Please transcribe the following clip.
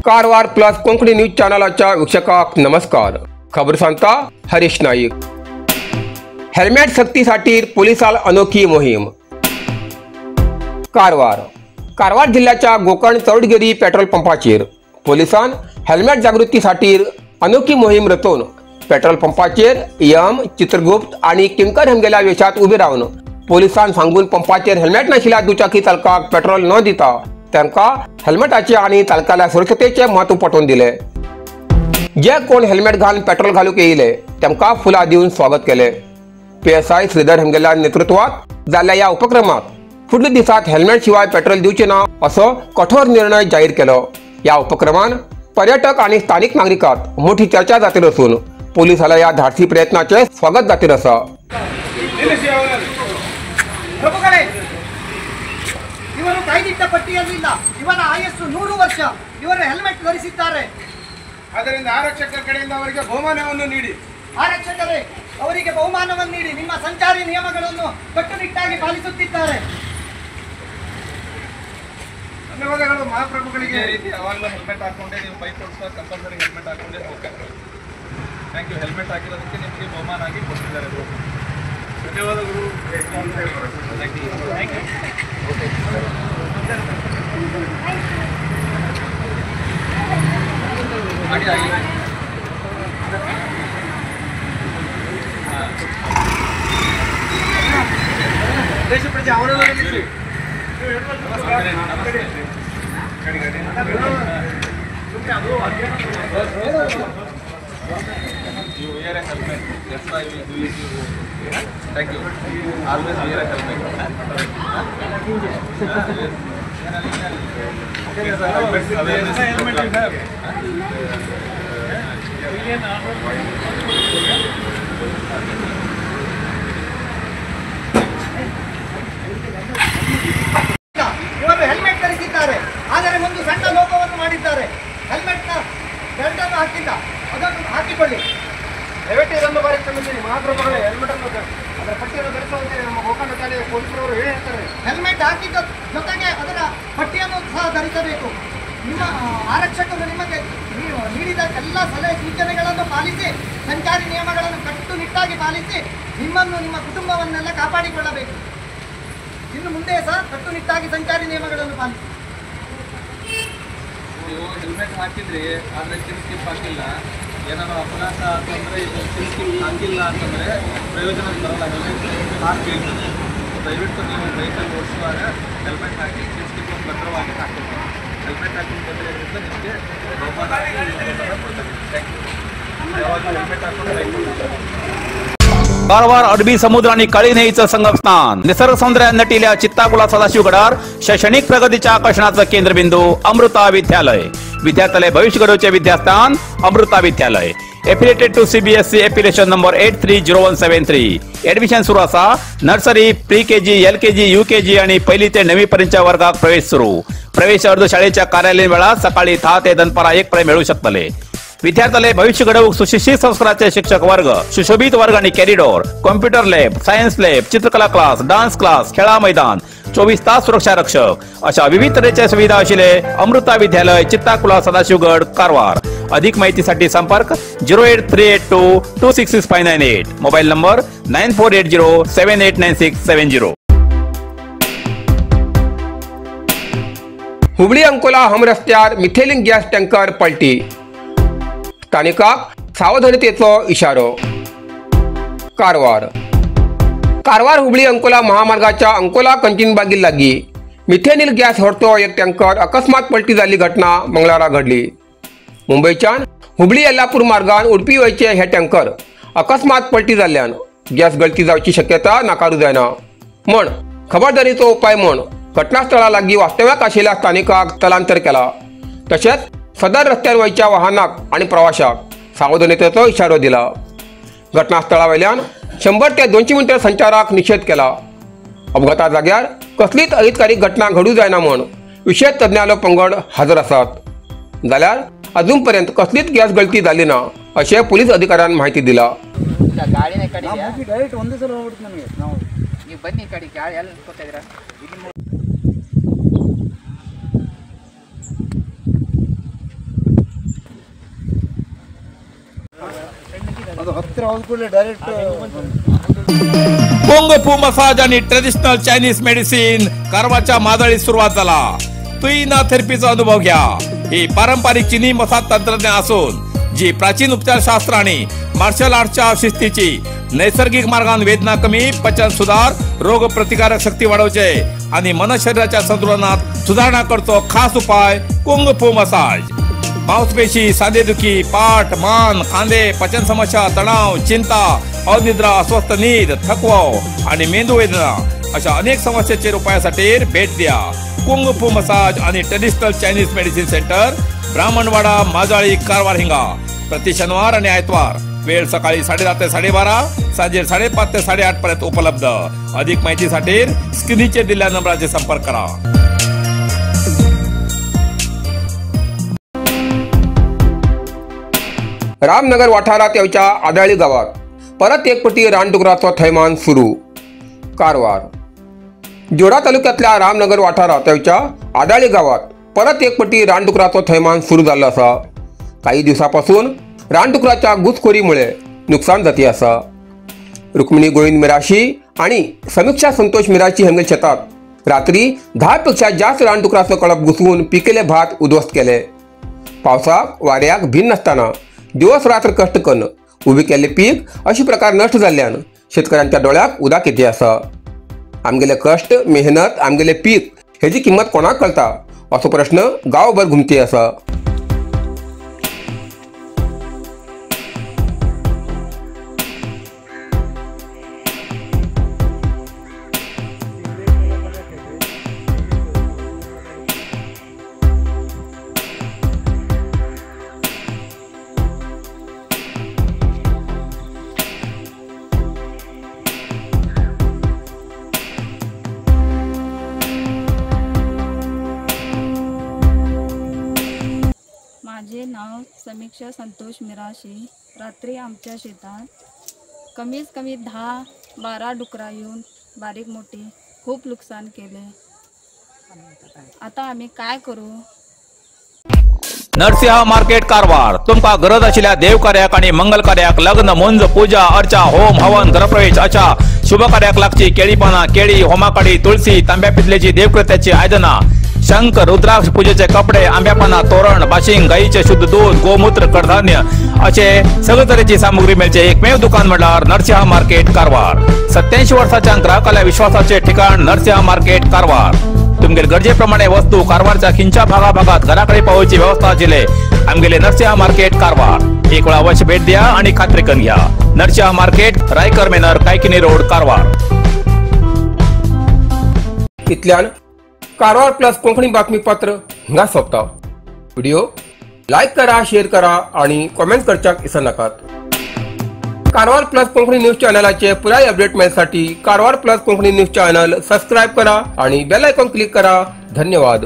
Karwar plus Konkani news चॅनलाच्या वीक्षकांक नमस्कार. खबर सांगता हरीश नाईक. हेल्मेट सक्तीसाठी पोलिसांची अनोखी मोहीम. कारवार जिल्ह्याच्या गोकर्ण चौडगिरी पेट्रोल पंपाचेर पोलिसान हेल्मेट जागृतीसाठी अनोखी मोहीम रचोवन पेट्रोल पंपाचेर यम, चित्रगुप्त आणि किंकर हेमगेल्या वेशात उबे रावन पोलिसान सांगून पंपाचेर हेल्मेट नाशिल्ल्या दुचाकी चालकांक पेट्रोल न दिता त्यांका हेल्मेटाचे आणि चालकाल्या सुरक्षतेचे महत्व पटवून दिले. जे कोण हेल्मेट घालून पेट्रोल घालूक येयले त्यांका फुलां दिवन स्वागत केले. PSI श्रीधर हेमगेल्या नेतृत्वात जाल्ल्या या उपक्रमात फुडल्या दिसात हेल्मेट शिवाय पेट्रोल दिवचे ना असो कठोर निर्णय जाहीर केलो. या उपक्रमान पर्यटक आणि स्थानिक नागरिकांत मोठी चर्चा जातली असून पोलिसांच्या या धाडसी प्रयत्नाचे स्वागत जातले आसा. ಇವರು ಕೈದಿಟ್ಟ ಪಟ್ಟಿಯಲ್ಲಿಲ್ಲ. ಇವರ ಆಯಸ್ಸು 100 ವರ್ಷ. ಇವರು ಹೆಲ್ಮೆಟ್ ಧರಿಸಿದ್ದಾರೆ. ಆದ್ದರಿಂದ ಆರಕ್ಷಕರ ಕಡೆಯಿಂದ ಅವರಿಗೆ ಬಹುಮಾನವನ್ನು ನೀಡಿ ಆರಕ್ಷಕರೇ ಅವರಿಗೆ ಬಹುಮಾನವನ್ನು ನೀಡಿ ನಿಮ್ಮ ಸಂಚಾರಿ ನಿಯಮಗಳನ್ನು ಕಟ್ಟುನಿಟ್ಟಾಗಿ ಪಾಲಿಸುತ್ತಿದ್ದಾರೆ. ಧನ್ಯವಾದಗಳು ಮಹಾಪ್ರಭುಗಳಿಗೆ. ಈ ರೀತಿ ಯಾವಾಗಲೂ ಹೆಲ್ಮೆಟ್ ಹಾಕೊಂಡೆ ನೀವು ಬೈಕ್ ಓಡಿಸುವಾಗ ಕಂಪಲ್ಸರಿ ಹೆಲ್ಮೆಟ್ ಹಾಕೊಂಡೆ ಹೋಗ್ತಾರೆ. Thank you. ಹೆಲ್ಮೆಟ್ ಹಾಕಿರೋದಕ್ಕೆ ನಿಮಗೆ ಬಹುಮಾನ ಆಗಿ ಕೊಟ್ಟಿದ್ದಾರೆ. ಧನ್ಯವಾದಗಳು. ದೇಶ ಪ್ರಜೆ ಅವರೆಲ್ಲ You wear a helmet. That's why we do it. Thank you. Always wear a helmet. Helmet you have. ಇವರು ಹೆಲ್ಮೆಟ್ ಧರಿಸಿದ್ದಾರೆ. ಆದರೆ ಒಂದು ಸಣ್ಣ ಲೋಪವನ್ನು ಮಾಡಿದ್ದಾರೆ. ಹೆಲ್ಮೆಟ್ನ ಬೆಲ್ಟನ್ನು ಹಾಕಿಲ್ಲ, ಅದನ್ನು ಹಾಕಿಕೊಳ್ಳಿ. ದಯವಿಟ್ಟು ಇದನ್ನು ಬರೆದುಕೊಂಡಿದ್ದೀನಿ. ಮಹಾಪ್ರಭುಗಳೇ, ಹೆಲ್ಮೆಟ್ ಅನ್ನು ಅದರ ಪಟ್ಟಿಯನ್ನು ಧರಿಸುವಂತೆ ನಮ್ಮ ಗೋಕರ್ಣ ಠಾಣೆಯ ಪೊಲೀಸರವರು ಹೇಳ್ತಾರೆ. ಹೆಲ್ಮೆಟ್ ಹಾಕಿದ ಜೊತೆಗೆ ಅದರ ಪಟ್ಟಿಯನ್ನು ಸಹ ಧರಿಸಬೇಕು. ನಿಮ್ಮ ಆರಕ್ಷಕರು ನಿಮಗೆ ನೀಡಿದ ಎಲ್ಲ ಸಲಹೆ ಸೂಚನೆಗಳನ್ನು ಪಾಲಿಸಿ, ಸಂಚಾರಿ ನಿಯಮಗಳನ್ನು ಕಟ್ಟುನಿಟ್ಟಾಗಿ ಪಾಲಿಸಿ ನಿಮ್ಮನ್ನು ನಿಮ್ಮ ಕುಟುಂಬವನ್ನೆಲ್ಲ ಕಾಪಾಡಿಕೊಳ್ಳಬೇಕು. ಇನ್ನು ಮುಂದೆ ಸಹ ಕಟ್ಟುನಿಟ್ಟಾಗಿ ಸಂಚಾರಿ ನಿಯಮಗಳನ್ನು ಪಾಲಿಸಿ. ನೀವು ಹೆಲ್ಮೆಟ್ ಹಾಕಿದ್ರಿ, ಆದರೆ ಸ್ಕಿಪ್ ಹಾಕಿಲ್ಲ, ಏನಾದ್ರು ಅಪಘಾತ ಅಂತಂದರೆ ಇದು ಸ್ಕಿಪ್ ಹಾಕಿಲ್ಲ ಅಂತಂದರೆ ಪ್ರಯೋಜನ ಬರಲ್ಲ. ಹೆಲ್ಮೆಟ್ ಹಾಕಬೇಕು. ದಯವಿಟ್ಟು ನೀವು ಬೈಕಲ್ಲಿ ಓಡಿಸುವಾಗ ಹೆಲ್ಮೆಟ್ ಹಾಕಿ ಸ್ಕಿಪ್ ಭದ್ರವಾಗಿ ಹಾಕಬೇಕು. ಹೆಲ್ಮೆಟ್ ಹಾಕಿ ಬಂದಿರೋದ್ರಿಂದ ನಿಮಗೆ ಬಹುಮಾನ ಕೊಡ್ತಾರೆ. Thank you. ಯಾವಾಗಲೂ ಹೆಲ್ಮೆಟ್ ಹಾಕೊಂಡು ಬೈಕ್ ಓಡಿಸ್ತಾರೆ. कारवार अरबी समुद्र आणि काळी नदीचं संगमस्थान, निसर्ग सौंदर्यात नटिल्या चित्ताकुला सदाशिवगडार शैक्षणिक प्रगतीच्या आकर्षणाचं केंद्रबिंदू अमृता विद्यालय. विद्यार्थ्यालय भविष्य घडवचे विद्यास्थान Amrita Vidyalaya. Affiliated to CBSE application number 830173. Admission सुरू असा. Nursery, pre KG, LKG, UKG आणि 1ली ते 9वी पर्यंतच्या वर्गात प्रवेश सुरू. प्रवेश अर्ज शाळेच्या कार्यालयीन वेळा सकाळी 10 ते दनपारा 1 पर्यंत मिळू शकतले. विद्यार्थ्यालय भविष्य घडवूक सुशिक्षित संस्काराचे शिक्षक वर्ग, सुशोभित वर्ग आणि corridor, computer lab, science lab, चित्रकला क्लास, डान्स क्लास, खेळा मैदान, 24 तास सुरक्षा रक्षक अशा विविध तऱ्हेच्या सुविधा असलेले अमृता विद्यालय, चित्ताकुला, सदाशिवगड, कारवार. अधिक माहितीसाठी संपर्क 08382 266598. Mobile number 9480789670. हुबळी अंकोला हम रस्त्यार मिथेलिन गॅस टँकर पलटी. स्थानिकांक सावधानतेचो इशारो. कारवार हुबळी अंकोला महामार्गाच्या अंकोला कंचनबागी लागीं मिथेनिल गॅस व्हरतो एक टँकर अकस्मात पलटी जाल्ली घटना मंगळारा घडली. मुंबईच्यान हुबळी येल्लापूर मार्गान उडपी वयचे हे टँकर अकस्मात पलटी जाल्ल्यान गॅस गळती जावची शक्यता नाकारूं जायना म्हण खबरदारीचो उपाय म्हण घटनास्थळा लागीं वास्तव्याक आशिल्ल्या स्थानिकांक स्थलांतर केला. तशेंच सदर रस्त्यार वयच्या वाहनाक आणि प्रवाशाक सावधानतेचो इशारो दिला. घटनास्थळा वयल्यान 100 ते 200 मीटर संचाराक निषेध केला. अपघाता जाग्यार कसलीच अहितकारी घटना घडू जायना म्हण विशेष तज्ञालो पंगड हजर आसात. जाल्यार अजून पर्यंत कसलीच गॅस गळती जाली ना अशें पोलीस अधिकाऱ्यान माहिती दिला. ಬನ್ನಿ ಕಡೆ ಗಾಳಿ ಎಲ್ಲ ನಿಂತ್ಕೊತಾ ಇದ್ದೀರಾ. ಅದು ಹತ್ತಿರ ಹೋದ ಕೂಡಲೇ ಡೈರೆಕ್ಟ್ कुंग-फू मसाज आणि ट्रेडिशनल चायनीज मेडिसिन कारवारच्या मादळी सुरुवात झाला. तुईना थेरपीचा अनुभव घ्या. ही पारंपरिक चीनी मसाज तंत्रज्ञान असून जी प्राचीन उपचारशास्त्र आणि मार्शल आर्टच्या शिस्तीची नैसर्गिक मार्गाने वेदना कमी, पचन सुधार, रोग प्रतिकारक शक्ती वाढवते आणि मन शरीराच्या संतुलनात सुधारणा करतो. खास उपाय कुंग-फू मसाज. मांसपेशी, सांधेदुखी, पाठ, मान, खांदे, पचन समस्या, तणाव, चिंता, अनिद्रा, अस्वस्थ नींद, थकवा आणि मेंदू वेदना अशा अनेक समस्यांच्या उपायासाठी भेट द्या. कुंग-फू मसाज आणि traditional Chinese medicine centre, Brahmanwada, Majali, Karwar हिंगा. प्रति शनिवार आणि आयतवार. वेळ सकाळी 10:30 ते 12:30, सांजे 5:30 ते 8:30 पर्यंत उपलब्ध. अधिक माहितीसाठी स्क्रीनचे दिलेल्या नंबराचे संपर्क करा. रामनगर वाठारात येवच्या आदाळी गावात परत एकपटी रानडुकराचो थैमान सुरू. कारवार. जोडा तालुक्यातल्या रामनगर वाठारात येवच्या आदाळी गावात परत एकपटी रानडुकराचो थैमान सुरू झालं असा. काही दिवसापासून रानडुकराच्या घुसखोरीमुळे नुकसान जाती असा. रुक्मिणी गोविंद मिराशी आणि समीक्षा संतोष मिराशी हांगे शेतात रात्री 10 पेक्षा जास्त रानडुकराचो कळप घुसवून पिकेले भात उद्ध्वस्त केले. पावसाक वाऱ्याक भिन्न नसताना दिवस रात्र कष्ट करून उबे केले पीक अशी प्रकार नष्ट जाल्ल्यान शेतकऱ्यांच्या डोळ्याक उदाक येते असा. आमगेले कष्ट, मेहनत, आमगेले पीक हेची किंमत कोणाक कळता असो प्रश्न गावभर घुमते असा. माझे नाव समीक्षा संतोष मिराशी. रात्री आमच्या शेतात कमीत कमी 10-12 डुकरा येऊन बारीक मोठी खूप नुकसान केले. आता आम्ही काय करू? नरसिंह मार्केट कारवार. तुमका गरज असलेल्या देवकार्याक आणि मंगल कार्याक, लग्न, मुंज, पूजा, अर्चा, होम, हवन, गृहप्रवेश अशा शुभ कार्याक लागची केळी पाना, केळी, होमाकडी, तुळशी, तांब्या पितलेची देवकृत्याची आयदना, शंख, रुद्राक्ष पूजेचे कपडे, आंब्यापाना, तोरण, बाशिंग, गाईचे शुद्ध दूध, गोमूत्र, कडधान्य असे सगळे तऱ्हेची सामुग्री मिळते. एकमेव दुकान म्हणल्यार नरसिंह मार्केट कारवार. 87 वर्षांच्या ग्राहकाला विश्वासाचे ठिकाण नरसिंह मार्केट कारवार. तुमगेर गरजेप्रमाणे वस्तू कारवारच्या खिंच्या भागाभागात घराकडे पावोची व्यवस्था आशिल्ले आमगेले नरसिंह मार्केट कारवार. एक वेळा अवश्य भेट द्या आणि खात्री करून घ्या. Narasimha market, Raikar manor, Kaikini road, Karwar. इतल्यान कारवार प्लस कोंकणी बातमीपत्र हिंगा सोंपता. व्हिडिओ लाईक करा, शेअर करा आणि कमेंट करच्याक विसरू नाकात. कारवार प्लस कोंकणी न्यूज चॅनलाचे पुराय अपडेट मिळण्यासाठी Karwar plus Konkani news channel subscribe करा आणि बेल आयकॉन क्लिक करा. धन्यवाद.